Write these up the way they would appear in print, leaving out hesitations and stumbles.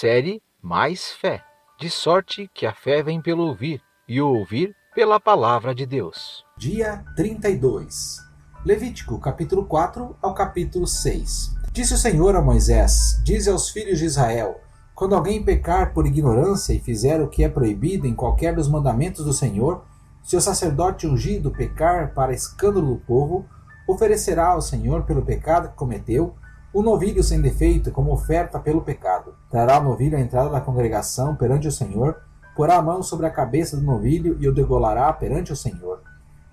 Série Mais Fé, de sorte que a fé vem pelo ouvir, e o ouvir pela palavra de Deus. Dia 32. Levítico, capítulo 4 ao capítulo 6. Disse o Senhor a Moisés: dize aos filhos de Israel: quando alguém pecar por ignorância e fizer o que é proibido em qualquer dos mandamentos do Senhor, se o sacerdote ungido pecar para escândalo do povo, oferecerá ao Senhor pelo pecado que cometeu um novilho sem defeito como oferta pelo pecado. Trará o novilho à entrada da congregação perante o Senhor, porá a mão sobre a cabeça do novilho e o degolará perante o Senhor.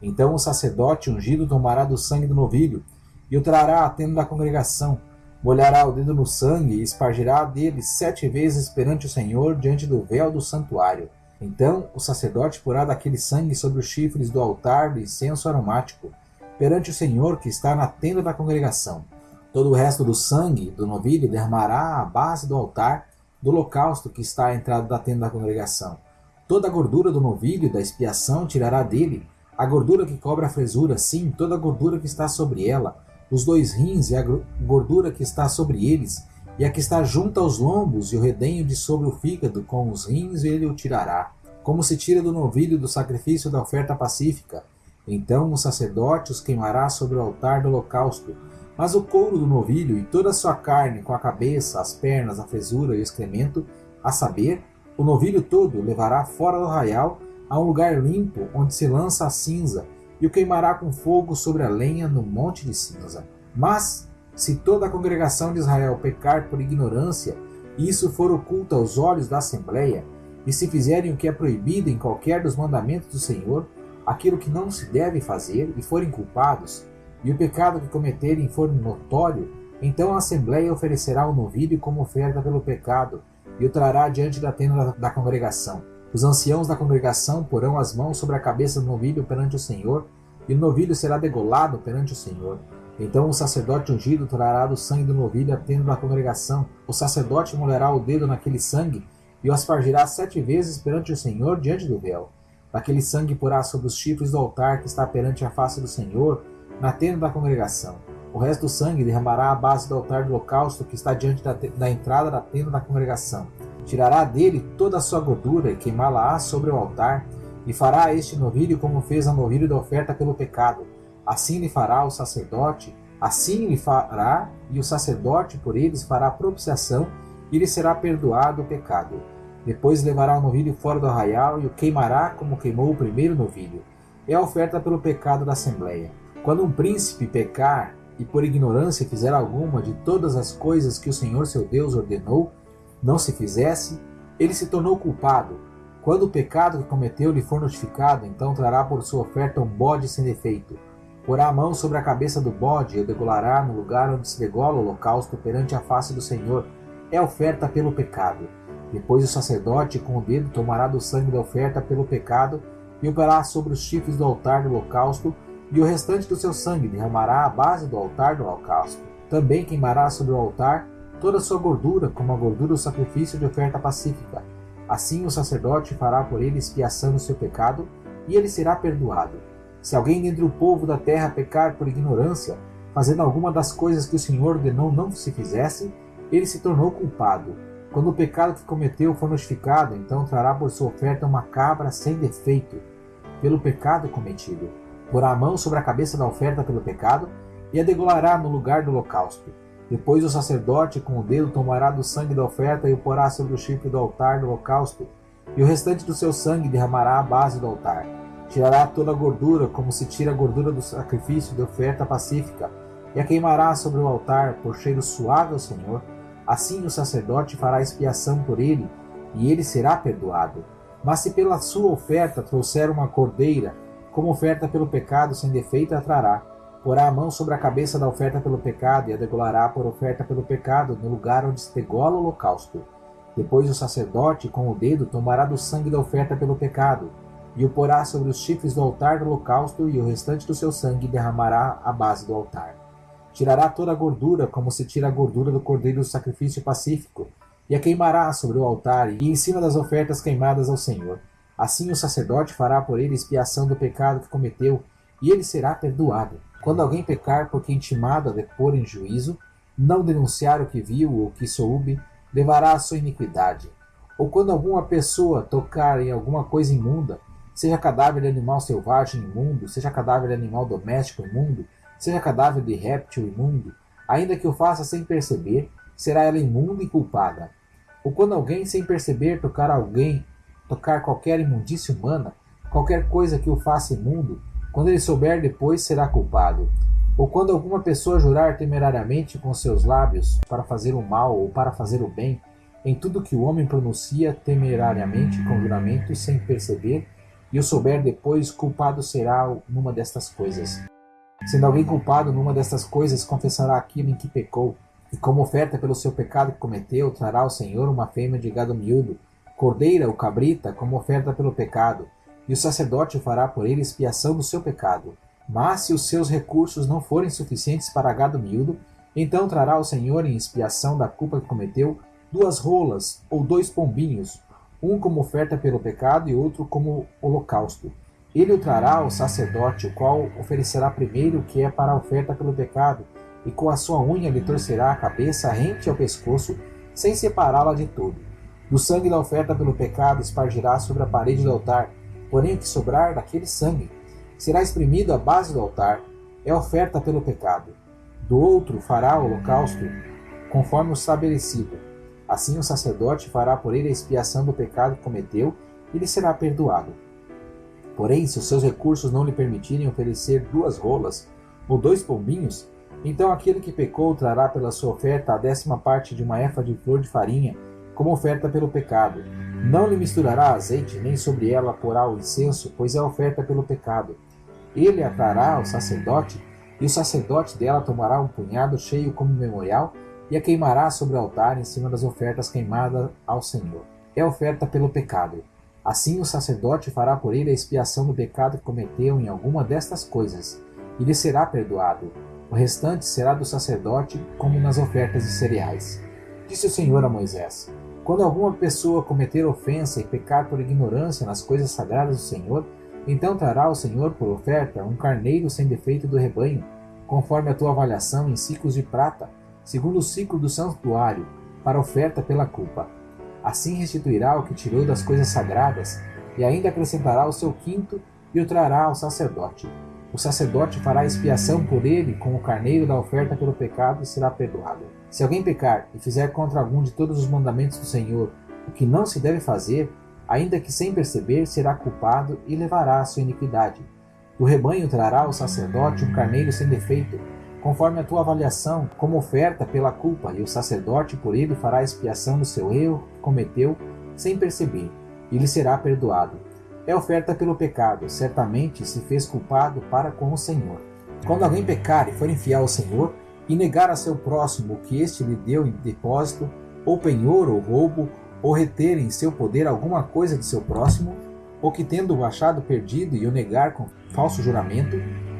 Então o sacerdote ungido tomará do sangue do novilho e o trará à tenda da congregação, molhará o dedo no sangue e espargirá dele 7 vezes perante o Senhor diante do véu do santuário. Então o sacerdote porá daquele sangue sobre os chifres do altar do incenso aromático, perante o Senhor que está na tenda da congregação. Todo o resto do sangue do novilho derramará à base do altar do holocausto que está à entrada da tenda da congregação. Toda a gordura do novilho da expiação tirará dele, a gordura que cobre a fresura, sim, toda a gordura que está sobre ela, os 2 rins e a gordura que está sobre eles, e a que está junto aos lombos e o redenho de sobre o fígado com os rins ele o tirará, como se tira do novilho do sacrifício da oferta pacífica. Então o sacerdote os queimará sobre o altar do holocausto. Mas o couro do novilho e toda a sua carne, com a cabeça, as pernas, a fresura e o excremento, a saber, o novilho todo levará fora do arraial a um lugar limpo, onde se lança a cinza, e o queimará com fogo sobre a lenha no monte de cinza. Mas, se toda a congregação de Israel pecar por ignorância, e isso for oculto aos olhos da Assembleia, e se fizerem o que é proibido em qualquer dos mandamentos do Senhor, aquilo que não se deve fazer, e forem culpados, e o pecado que cometerem for notório, então a Assembleia oferecerá o novilho como oferta pelo pecado, e o trará diante da tenda da congregação. Os anciãos da congregação porão as mãos sobre a cabeça do novilho perante o Senhor, e o novilho será degolado perante o Senhor. Então o sacerdote ungido trará do sangue do novilho à tenda da congregação. O sacerdote molhará o dedo naquele sangue, e o aspargirá 7 vezes perante o Senhor diante do véu. Daquele sangue porá sobre os chifres do altar que está perante a face do Senhor, na tenda da congregação. O resto do sangue derramará à base do altar do holocausto que está diante da entrada da tenda da congregação. Tirará dele toda a sua gordura e queimá-la-á sobre o altar, e fará este novilho como fez ao novilho da oferta pelo pecado. Assim lhe fará o sacerdote, e o sacerdote por eles fará propiciação, e lhe será perdoado o pecado. Depois levará o novilho fora do arraial e o queimará como queimou o primeiro novilho. É a oferta pelo pecado da Assembleia. Quando um príncipe pecar e por ignorância fizer alguma de todas as coisas que o Senhor seu Deus ordenou, não se fizesse, ele se tornou culpado. Quando o pecado que cometeu lhe for notificado, então trará por sua oferta um bode sem defeito. Porá a mão sobre a cabeça do bode e o degolará no lugar onde se degola o holocausto perante a face do Senhor. É oferta pelo pecado. Depois o sacerdote com o dedo tomará do sangue da oferta pelo pecado e o porá sobre os chifres do altar do holocausto, e o restante do seu sangue derramará à base do altar do holocausto. Também queimará sobre o altar toda a sua gordura, como a gordura do sacrifício de oferta pacífica. Assim o sacerdote fará por ele expiação do seu pecado, e ele será perdoado. Se alguém dentre o povo da terra pecar por ignorância, fazendo alguma das coisas que o Senhor ordenou não se fizesse, ele se tornou culpado. Quando o pecado que cometeu for notificado, então trará por sua oferta uma cabra sem defeito, pelo pecado cometido. Porá a mão sobre a cabeça da oferta pelo pecado e a degolará no lugar do holocausto. Depois o sacerdote com o dedo tomará do sangue da oferta e o porá sobre o chifre do altar do holocausto, e o restante do seu sangue derramará à base do altar. Tirará toda a gordura, como se tira a gordura do sacrifício de oferta pacífica, e a queimará sobre o altar por cheiro suave ao Senhor. Assim o sacerdote fará expiação por ele, e ele será perdoado. Mas se pela sua oferta trouxer uma cordeira, como oferta pelo pecado sem defeito a trará, porá a mão sobre a cabeça da oferta pelo pecado e a degolará por oferta pelo pecado no lugar onde se degola o holocausto. Depois o sacerdote com o dedo tomará do sangue da oferta pelo pecado e o porá sobre os chifres do altar do holocausto, e o restante do seu sangue derramará à base do altar. Tirará toda a gordura, como se tira a gordura do cordeiro do sacrifício pacífico, e a queimará sobre o altar e em cima das ofertas queimadas ao Senhor. Assim o sacerdote fará por ele expiação do pecado que cometeu, e ele será perdoado. Quando alguém pecar porque intimado a depor em juízo, não denunciar o que viu ou o que soube, levará a sua iniquidade. Ou quando alguma pessoa tocar em alguma coisa imunda, seja cadáver de animal selvagem imundo, seja cadáver de animal doméstico imundo, seja cadáver de réptil imundo, ainda que o faça sem perceber, será ela imunda e culpada. Ou quando alguém sem perceber tocar qualquer imundície humana, qualquer coisa que o faça imundo, quando ele souber depois será culpado. Ou quando alguma pessoa jurar temerariamente com seus lábios para fazer o mal ou para fazer o bem, em tudo que o homem pronuncia temerariamente com juramento sem perceber, e o souber depois, culpado será numa destas coisas. Sendo alguém culpado numa destas coisas, confessará aquilo em que pecou, e como oferta pelo seu pecado que cometeu, trará ao Senhor uma fêmea de gado miúdo, cordeira ou cabrita, como oferta pelo pecado, e o sacerdote fará por ele expiação do seu pecado. Mas se os seus recursos não forem suficientes para gado miúdo, então trará ao Senhor em expiação da culpa que cometeu 2 rolas ou 2 pombinhos, um como oferta pelo pecado e outro como holocausto. Ele o trará ao sacerdote, o qual oferecerá primeiro o que é para a oferta pelo pecado, e com a sua unha lhe torcerá a cabeça rente ao pescoço, sem separá-la de todo. Do sangue da oferta pelo pecado espargirá sobre a parede do altar, porém o que sobrar daquele sangue será espremido à base do altar, é oferta pelo pecado. Do outro fará o holocausto, conforme o estabelecido. Assim o sacerdote fará por ele a expiação do pecado que cometeu, e lhe será perdoado. Porém, se os seus recursos não lhe permitirem oferecer 2 rolas ou 2 pombinhos, então aquele que pecou trará pela sua oferta a 10ª parte de uma efa de flor de farinha, como oferta pelo pecado. Não lhe misturará azeite, nem sobre ela porá o incenso, pois é oferta pelo pecado. Ele a trará ao sacerdote, e o sacerdote dela tomará um punhado cheio como memorial, e a queimará sobre o altar em cima das ofertas queimadas ao Senhor. É oferta pelo pecado. Assim o sacerdote fará por ele a expiação do pecado que cometeu em alguma destas coisas, e lhe será perdoado. O restante será do sacerdote, como nas ofertas de cereais. Disse o Senhor a Moisés: quando alguma pessoa cometer ofensa e pecar por ignorância nas coisas sagradas do Senhor, então trará ao Senhor por oferta um carneiro sem defeito do rebanho, conforme a tua avaliação em ciclos de prata, segundo o ciclo do santuário, para oferta pela culpa. Assim restituirá o que tirou das coisas sagradas, e ainda acrescentará o seu quinto e o trará ao sacerdote. O sacerdote fará expiação por ele com o carneiro da oferta pelo pecado e será perdoado. Se alguém pecar e fizer contra algum de todos os mandamentos do Senhor o que não se deve fazer, ainda que sem perceber, será culpado e levará a sua iniquidade. Do rebanho trará ao sacerdote um carneiro sem defeito, conforme a tua avaliação, como oferta pela culpa, e o sacerdote por ele fará expiação do seu erro que cometeu sem perceber, e lhe será perdoado. É oferta pelo pecado, certamente se fez culpado para com o Senhor. Quando alguém pecar e for infiel ao Senhor, e negar a seu próximo o que este lhe deu em depósito, ou penhor, ou roubo, ou reter em seu poder alguma coisa de seu próximo, ou que tendo-o achado perdido e o negar com falso juramento,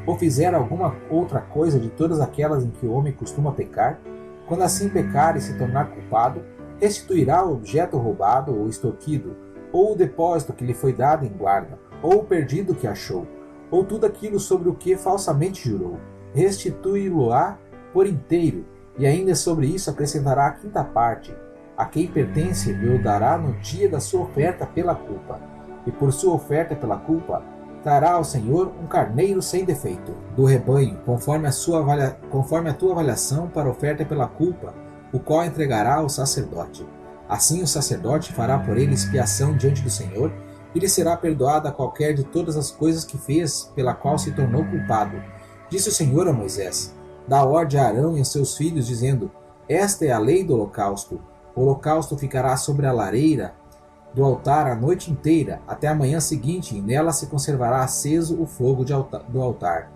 ou fizer alguma outra coisa de todas aquelas em que o homem costuma pecar, quando assim pecar e se tornar culpado, restituirá o objeto roubado ou extorquido, ou o depósito que lhe foi dado em guarda, ou o perdido que achou, ou tudo aquilo sobre o que falsamente jurou. Restituí-lo-á por inteiro, e ainda sobre isso acrescentará a 5ª parte, a quem pertence lhe o dará no dia da sua oferta pela culpa, e por sua oferta pela culpa, trará ao Senhor um carneiro sem defeito, do rebanho, conforme a tua avaliação para oferta pela culpa, o qual entregará ao sacerdote. Assim o sacerdote fará por ele expiação diante do Senhor, e lhe será perdoada qualquer de todas as coisas que fez, pela qual se tornou culpado. Disse o Senhor a Moisés: dá ordem a Arão e a seus filhos, dizendo: esta é a lei do holocausto. O holocausto ficará sobre a lareira do altar a noite inteira, até a manhã seguinte, e nela se conservará aceso o fogo do altar.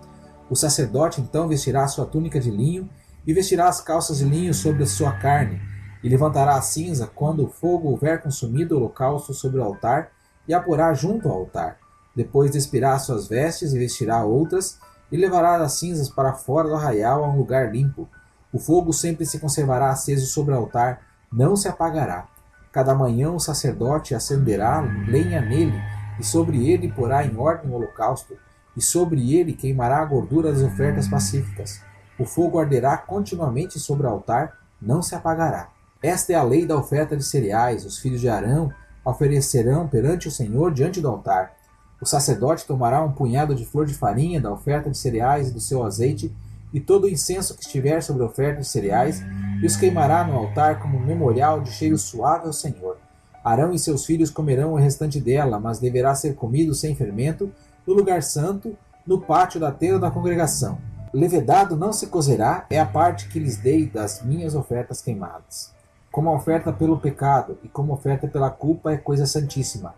O sacerdote então vestirá a sua túnica de linho, e vestirá as calças de linho sobre a sua carne, e levantará a cinza quando o fogo houver consumido o holocausto sobre o altar, e a porá junto ao altar. Depois despirá as suas vestes e vestirá outras, e levará as cinzas para fora do arraial a um lugar limpo. O fogo sempre se conservará aceso sobre o altar, não se apagará. Cada manhã o sacerdote acenderá lenha nele, e sobre ele porá em ordem o holocausto, e sobre ele queimará a gordura das ofertas pacíficas. O fogo arderá continuamente sobre o altar, não se apagará. Esta é a lei da oferta de cereais. Os filhos de Arão oferecerão perante o Senhor diante do altar. O sacerdote tomará um punhado de flor de farinha da oferta de cereais e do seu azeite, e todo o incenso que estiver sobre a oferta de cereais, e os queimará no altar como memorial de cheiro suave ao Senhor. Arão e seus filhos comerão o restante dela, mas deverá ser comido sem fermento, no lugar santo, no pátio da tenda da congregação. Levedado não se cozerá, é a parte que lhes dei das minhas ofertas queimadas. Como a oferta pelo pecado e como oferta pela culpa é coisa santíssima.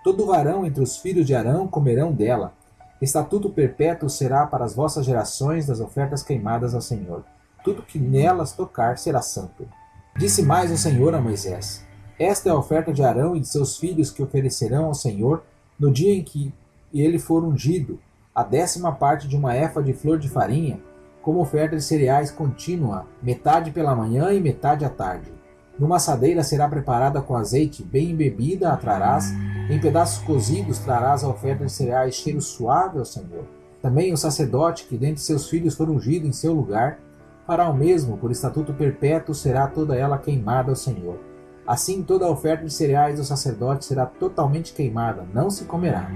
Todo varão entre os filhos de Arão comerão dela. Estatuto perpétuo será para as vossas gerações das ofertas queimadas ao Senhor. Tudo que nelas tocar será santo. Disse mais o Senhor a Moisés: Esta é a oferta de Arão e de seus filhos que oferecerão ao Senhor no dia em que ele for ungido, a 10ª parte de uma efa de flor de farinha, como oferta de cereais contínua, metade pela manhã e metade à tarde. Numa assadeira será preparada com azeite, bem embebida a trarás, em pedaços cozidos trarás a oferta de cereais, cheiro suave ao Senhor. Também o sacerdote, que dentre seus filhos for ungido em seu lugar, fará o mesmo, por estatuto perpétuo será toda ela queimada ao Senhor. Assim toda a oferta de cereais do sacerdote será totalmente queimada, não se comerá.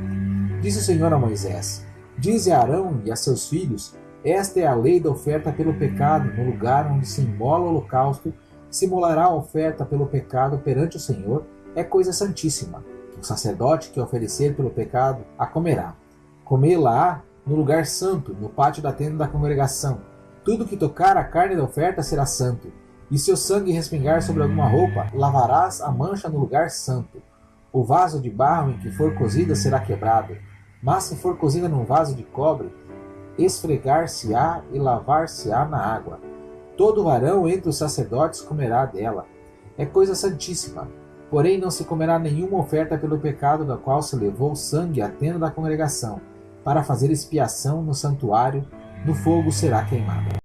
Disse o Senhor a Moisés: Dize a Arão e a seus filhos: Esta é a lei da oferta pelo pecado, no lugar onde se imola o holocausto, se imolará a oferta pelo pecado perante o Senhor, é coisa santíssima. O sacerdote que oferecer pelo pecado a comerá. Comê-la-á no lugar santo, no pátio da tenda da congregação. Tudo que tocar a carne da oferta será santo. E se o sangue respingar sobre alguma roupa, lavarás a mancha no lugar santo. O vaso de barro em que for cozida será quebrado. Mas se for cozida num vaso de cobre, esfregar-se-á e lavar-se-á na água. Todo varão entre os sacerdotes comerá dela. É coisa santíssima. Porém não se comerá nenhuma oferta pelo pecado da qual se levou sangue à tenda da congregação, para fazer expiação no santuário, no fogo será queimada.